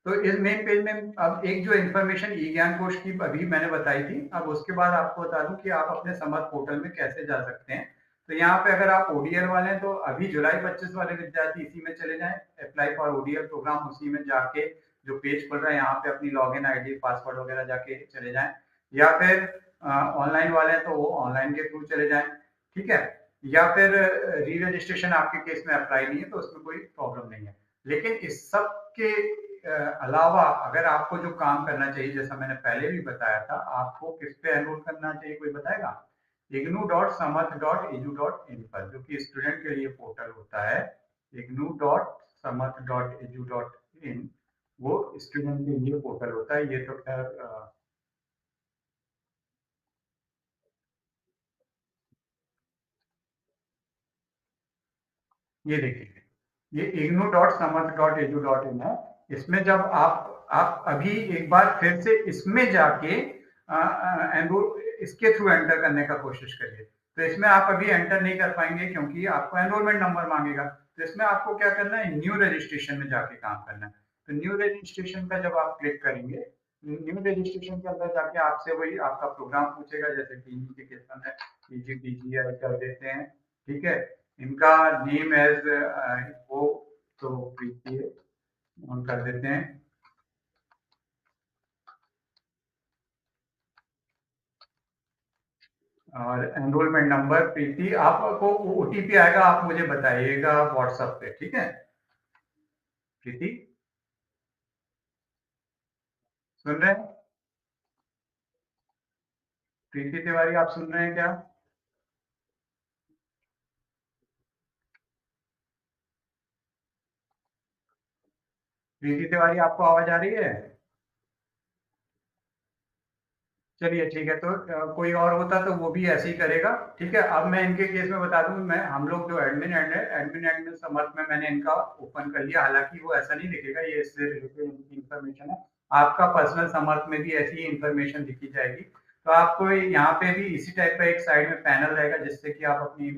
तो इस main page में अब एक जो इन्फॉर्मेशन ई ज्ञान कोश की अभी मैंने बताई थी, अब उसके बाद आपको बता दूं कि आप अपने समर्थ पोर्टल में कैसे जा सकते हैं। तो यहाँ पे अगर आप ओडीएल वाले हैं तो अभी जुलाई 25 वाले विद्यार्थी इसी में चले जाएं, अप्लाई फॉर ओडीएल प्रोग्राम, उसी में जाके जो पेज खुल रहा है यहाँ पे अपनी लॉगिन आईडी पासवर्ड वगैरह जाके चले जाएं, या फिर ऑनलाइन वाले हैं तो वो ऑनलाइन के थ्रू चले जाएं, ठीक है। या फिर री रजिस्ट्रेशन आपके केस में अप्लाई नहीं है तो उसमें कोई प्रॉब्लम नहीं है। लेकिन इस सब के अलावा अगर आपको जो काम करना चाहिए, जैसा मैंने पहले भी बताया था, आपको किस पे एनरोल करना चाहिए, कोई बताएगा? ignu.samarth.edu.in पर, जो कि स्टूडेंट के लिए पोर्टल होता है। ignu.samarth.edu.in वो स्टूडेंट के लिए पोर्टल होता है। ये तो खैर ये देखिए, ये ignu.samarth.edu.in है। इसमें जब आप अभी एक बार फिर से इसमें जाके इसके थ्रू एंटर करने का कोशिश करिए। तो इसमें आप अभी एंटर नहीं कर पाएंगे क्योंकि आपको एनरोलमेंट नंबर मांगेगा। तो इसमें आपको क्या करना है, न्यू रजिस्ट्रेशन में जाके काम करना है। तो न्यू रजिस्ट्रेशन का जब आप क्लिक करेंगे, न्यू रजिस्ट्रेशन के अंदर जाके आपसे वही आपका प्रोग्राम पूछेगा, जैसे पीजी के केस में पीजी पीजीआई कर देते हैं, ठीक है। इनका नेम एज वो तो प्रीति ऑन कर देते हैं, और एनरोलमेंट नंबर प्रीति, आपको ओटीपी आएगा, आप मुझे बताइएगा व्हाट्सएप पे, ठीक है प्रीति? सुन रहे हैं प्रीति तिवारी, आप सुन रहे हैं क्या? प्रीति तिवारी, आपको आवाज आ रही है? चलिए ठीक है, तो कोई और होता तो वो भी ऐसे ही करेगा, ठीक है। अब मैं इनके केस में बता दूं, मैं हम लोग जो एडमिन एंड है, एडमिन एंड में समर्थ में मैंने इनका ओपन कर लिया। हालांकि वो ऐसा नहीं दिखेगा, ये इससे रिलेटेड इनकी इन्फॉर्मेशन है। आपका पर्सनल समर्थ में भी ऐसी ही इन्फॉर्मेशन दिखी जाएगी। तो आपको यहाँ पे भी इसी टाइप का एक साइड में पैनल रहेगा, जिससे कि आप अपनी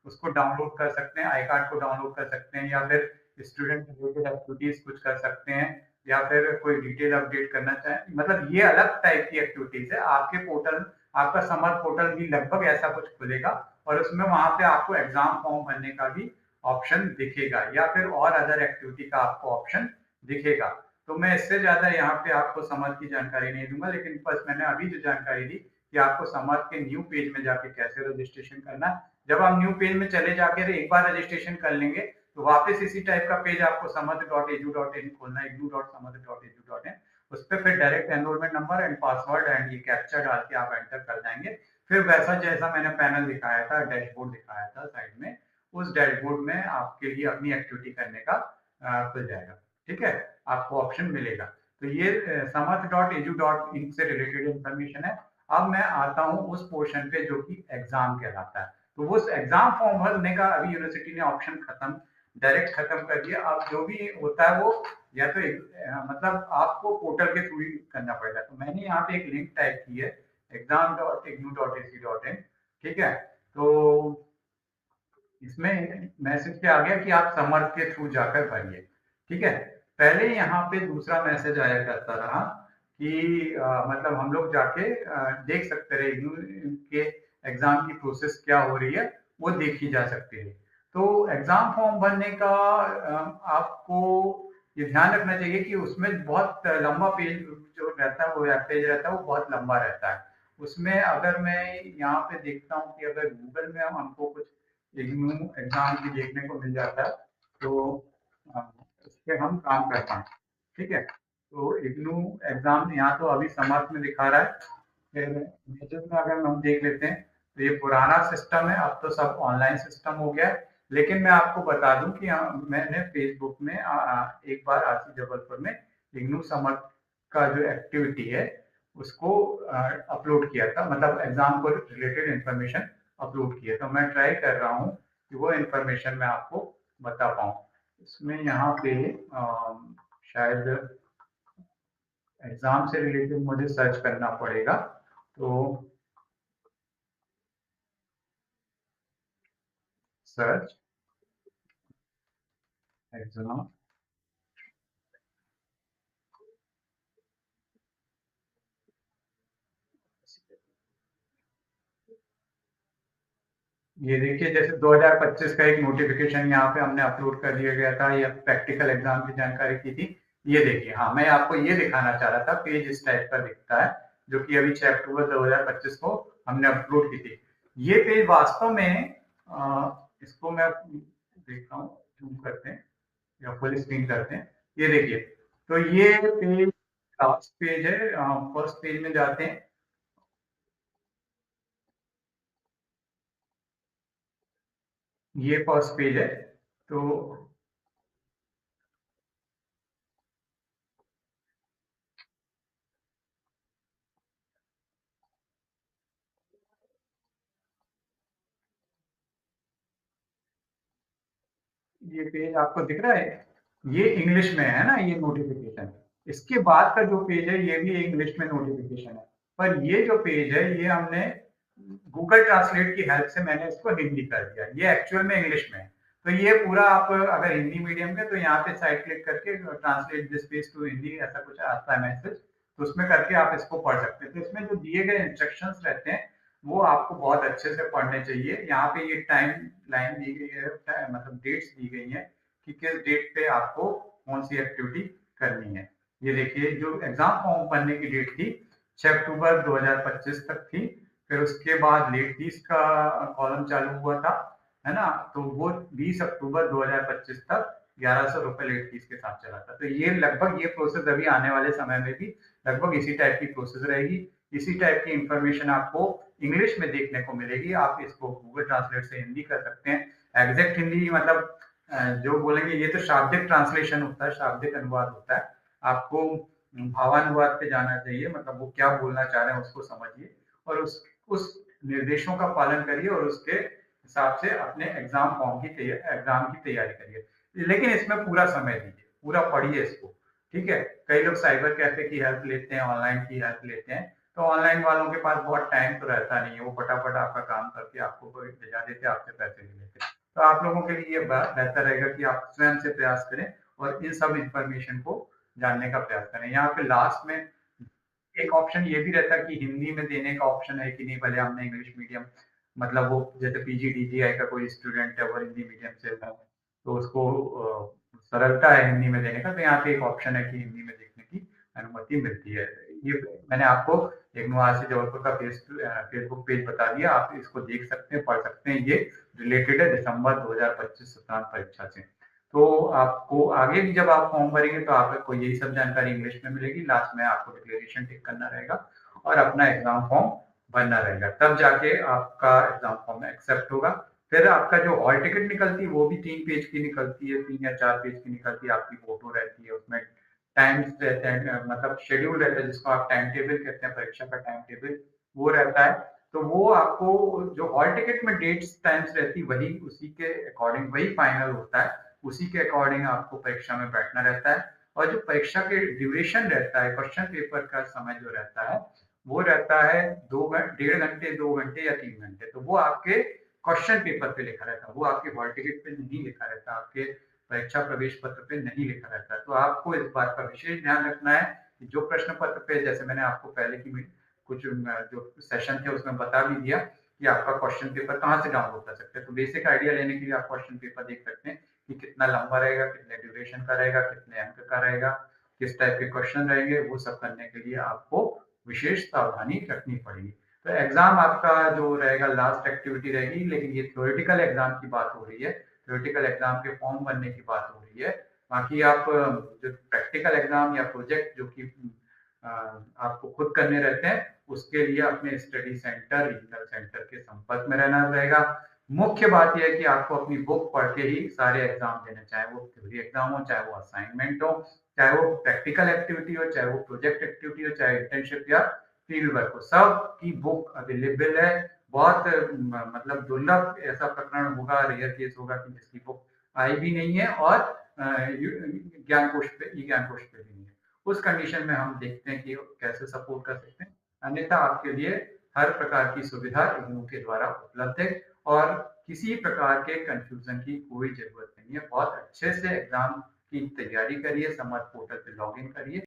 उसको डाउनलोड कर सकते हैं, आई कार्ड को डाउनलोड कर सकते हैं, या फिर स्टूडेंट रिलेटेड एक्टिविटीज कुछ कर सकते हैं, या फिर कोई डिटेल अपडेट करना चाहें। मतलब ये अलग टाइप की एक्टिविटीज है। आपके पोर्टल, आपका समर पोर्टल भी लगभग ऐसा कुछ खुलेगा, और उसमें वहां पे आपको एग्जाम फॉर्म भरने का भी ऑप्शन दिखेगा, या फिर और अदर एक्टिविटी का आपको ऑप्शन दिखेगा। तो मैं इससे ज्यादा यहाँ पे आपको समर की जानकारी नहीं दूंगा, लेकिन बस मैंने अभी जो जानकारी दी कि आपको समर के न्यू पेज में जाके कैसे रजिस्ट्रेशन करना है। जब आप न्यू पेज में चले जाके एक बार रजिस्ट्रेशन कर लेंगे, तो वापस इसी टाइप का पेज आपको samad.edu.in खोलना है, ignu.samad.edu.in। उस पर फिर direct enrolment number and password and ये कैप्चा डाल के आप एंटर कर जाएंगे। फिर वैसा जैसा मैंने पैनल दिखाया था, डैशबोर्ड दिखाया था साइड में, उस डैशबोर्ड में आपके लिए अपनी एक्टिविटी करने का खुल जाएगा, ठीक है। आपको ऑप्शन मिलेगा। तो ये samad.edu.in से रिलेटेड इंफॉर्मेशन है। अब मैं आता हूँ उस पोर्शन पे जो कि एग्जाम कहलाता है। तो वो एग्जाम फॉर्म भरने का अभी यूनिवर्सिटी ने ऑप्शन खत्म, डायरेक्ट खत्म कर दिया। अब जो भी होता है वो या तो मतलब आपको पोर्टल के थ्रू ही करना पड़ेगा। तो मैंने यहाँ पे एक लिंक टाइप की है, exam.ignu.ac.in, ठीक है। तो इसमें मैसेज क्या आ गया कि आप समर्थ के थ्रू जाकर भरिए, ठीक है। पहले यहाँ पे दूसरा मैसेज आया करता रहा कि मतलब हम लोग जाके देख सकते रहे के एग्जाम की प्रोसेस क्या हो रही है, वो देखी जा सकती है। तो एग्जाम फॉर्म भरने का आपको ये ध्यान रखना चाहिए कि उसमें बहुत लंबा पेज जो रहता है, वो पेज रहता है, वो बहुत लंबा रहता है। उसमें अगर मैं यहाँ पे देखता हूँ कि अगर गूगल में हमको कुछ इग्नू एग्जाम भी देखने को मिल जाता है, तो अ, इस पे हम काम कर पाए, ठीक है। तो इग्नू एग्जाम यहाँ तो अभी समर्थ में दिखा रहा है। फिर मेजर में अगर हम देख लेते हैं, तो ये पुराना सिस्टम है, अब तो सब ऑनलाइन सिस्टम हो गया है। लेकिन मैं आपको बता दूं कि मैंने फेसबुक में एक बार आरसी जबलपुर में इग्नू समर्थ का जो एक्टिविटी है उसको अपलोड किया था, मतलब एग्जाम को रिलेटेड इंफॉर्मेशन अपलोड किया। तो मैं ट्राई कर रहा हूँ कि वो इंफॉर्मेशन मैं आपको बता पाऊँ। इसमें यहाँ पे शायद एग्जाम से रिलेटेड मुझे सर्च करना पड़ेगा। तो सर्च एग्जाम ये देखिए जैसे 2025 का एक नोटिफिकेशन यहाँ पे हमने अपलोड कर दिया गया था, या प्रैक्टिकल एग्जाम की जानकारी की थी। ये देखिए, हाँ मैं आपको ये दिखाना चाह रहा था, पेज इस टाइप का दिखता है, जो कि अभी 6 अक्टूबर 2025 को हमने अपलोड की थी। ये पेज वास्तव में इसको मैं देखता हूँ, जूम करते हैं या फुल स्क्रीन करते हैं। ये देखिए, तो ये पेज लास्ट पेज है, फर्स्ट पेज में जाते हैं। ये फर्स्ट पेज है। तो ये पेज आपको दिख रहा है, ये इंग्लिश में है ना, ये नोटिफिकेशन। इसके बाद का जो पेज है ये भी इंग्लिश में नोटिफिकेशन है, पर ये जो पेज है ये हमने गूगल ट्रांसलेट की हेल्प से मैंने इसको हिंदी कर दिया, ये एक्चुअल में इंग्लिश में है। तो ये पूरा आप अगर हिंदी मीडियम के, तो यहाँ पे साइड क्लिक करके translate this page to Hindi ऐसा कुछ आता है मैसेज, तो उसमें करके आप इसको पढ़ सकते हैं। तो इसमें जो दिए गए इंस्ट्रक्शंस रहते हैं वो आपको बहुत अच्छे से पढ़ने चाहिए। यहाँ पे ये टाइम लाइन दी गई है, मतलब डेट्स दी गई हैं कि किस डेट पे आपको कौन सी एक्टिविटी करनी है। ये देखिए, जो एग्जाम फॉर्म भरने की डेट थी 6 अक्टूबर 2025 तक थी, फिर उसके बाद लेट फीस का कॉलम चालू हुआ था, है ना, तो वो 20 अक्टूबर 2025 तक 1100 रुपए लेट फीस के साथ चला था। तो ये लगभग ये प्रोसेस अभी आने वाले समय में भी लगभग इसी टाइप की प्रोसेस रहेगी। इसी टाइप की इंफॉर्मेशन आपको इंग्लिश में देखने को मिलेगी। आप इसको गूगल ट्रांसलेट से हिंदी कर सकते हैं। एग्जैक्ट हिंदी मतलब जो बोलेंगे, ये तो शाब्दिक ट्रांसलेशन होता है, शाब्दिक अनुवाद होता है। आपको भावानुवाद पे जाना चाहिए, मतलब वो क्या बोलना चाह रहे हैं उसको समझिए, और उस निर्देशों का पालन करिए, और उसके हिसाब से अपने एग्जाम की तैयारी करिए। लेकिन इसमें पूरा समय दीजिए, पूरा पढ़िए इसको, ठीक है। कई लोग साइबर कैफे की हेल्प लेते हैं, ऑनलाइन की हेल्प लेते हैं, तो ऑनलाइन वालों के पास बहुत टाइम तो रहता नहीं है, वो फटाफट आपका काम करके आपको कोई भेजा देते, आपसे पैसे ले लेते हैं। तो आप लोगों के लिए ये बेहतर रहेगा कि आप स्वयं से प्रयास करें और इन सब इंफॉर्मेशन को जानने का प्रयास करें। यहाँ पे लास्ट में एक ऑप्शन ये भी रहता है कि हिंदी में देने का ऑप्शन है कि नहीं, भले हमने इंग्लिश मीडियम, मतलब वो जैसे पीजीडीजीआई का कोई स्टूडेंट है वो हिंदी मीडियम से है, तो उसको सरलता है हिंदी में देने का, तो यहाँ पे एक ऑप्शन है कि हिंदी में देखने की अनुमति मिलती है। ये मैंने आपको एक निवासी जबलपुर का फेसबुक पेज बता दिया, आप इसको देख सकते हैं, पढ़ सकते हैं। ये रिलेटेड है दिसंबर 2025 शताब्दी परीक्षा से। तो आपको आगे भी जब आप फॉर्म भरेंगे तो आपको यही सब जानकारी इंग्लिश में मिलेगी। लास्ट में आपको डिक्लेरेशन टिक करना रहेगा और अपना एग्जाम फॉर्म भरना रहेगा, तब जाके आपका एग्जाम फॉर्म एक्सेप्ट होगा। फिर आपका जो हॉल टिकट निकलती है वो भी 3 पेज की निकलती है, 3 या 4 पेज की निकलती है। आपकी फोटो रहती है उसमें, टाइम्स रहते हैं, मतलब शेड्यूल रहता है जिसको आप टाइम टेबल कहते हैं, परीक्षा का टाइम टेबल वो रहता है। तो वो आपको जो हॉल टिकट में डेट्स टाइम्स रहती है वही उसी के अकॉर्डिंग वही फाइनल होता है, उसी के अकॉर्डिंग आपको परीक्षा में बैठना रहता है। और जो परीक्षा के ड्यूरेशन रहता है, क्वेश्चन पेपर का समय जो रहता है वो रहता है 1.5 घंटे, 2 घंटे या 3 घंटे। तो वो आपके क्वेश्चन पेपर पे लिखा रहता है, वो आपके हॉल टिकट पे नहीं लिखा रहता, आपके परीक्षा प्रवेश पत्र पे नहीं लिखा रहता है। तो आपको इस बात का विशेष ध्यान रखना है कि जो प्रश्न पत्र पे, जैसे मैंने आपको पहले की कुछ जो सेशन थे उसमें बता भी दिया कि आपका क्वेश्चन पेपर कहाँ से डाउनलोड कर सकते हैं। तो बेसिक आइडिया लेने के लिए आप क्वेश्चन पेपर देख सकते हैं कि कितना लंबा रहेगा, कितने ड्यूरेशन का रहेगा, कितने अंक का रहेगा, किस टाइप के क्वेश्चन रहेंगे। वो सब करने के लिए आपको विशेष सावधानी रखनी पड़ेगी। तो एग्जाम आपका जो रहेगा लास्ट एक्टिविटी रहेगी, लेकिन ये थ्योरेटिकल एग्जाम की बात हो रही है, थ्योरेटिकल एग्जाम के फॉर्म भरने की बात हो रही है। बाकी आप जो प्रैक्टिकल एग्जाम या प्रोजेक्ट जो कि आपको खुद करने रहते हैं, उसके लिए अपने स्टडी सेंटर, रीजनल सेंटर के संपर्क में रहना रहेगा। मुख्य बात यह है कि आपको अपनी बुक पढ़ के ही सारे एग्जाम देने, चाहे वो थ्योरी एग्जाम हो, चाहे वो असाइनमेंट हो, चाहे वो प्रैक्टिकल एक्टिविटी हो, चाहे वो प्रोजेक्ट एक्टिविटी हो, चाहे इंटर्नशिप या फील्ड वर्क हो, सब की बुक अवेलेबल है। बहुत मतलब दुर्लभ ऐसा प्रकरण होगा, रेयर केस होगा कि जिसकी बुक आई भी नहीं है और ज्ञान कोश पे, ई ज्ञान कोश पे भी नहीं है। उस कंडीशन में हम देखते हैं कि कैसे सपोर्ट कर सकते हैं। अन्यथा आपके लिए हर प्रकार की सुविधा इग्नू के द्वारा उपलब्ध है, और किसी प्रकार के कंफ्यूजन की कोई जरूरत नहीं है। बहुत अच्छे से एग्जाम की तैयारी करिए, समर्थ पोर्टल पे लॉग इन करिए।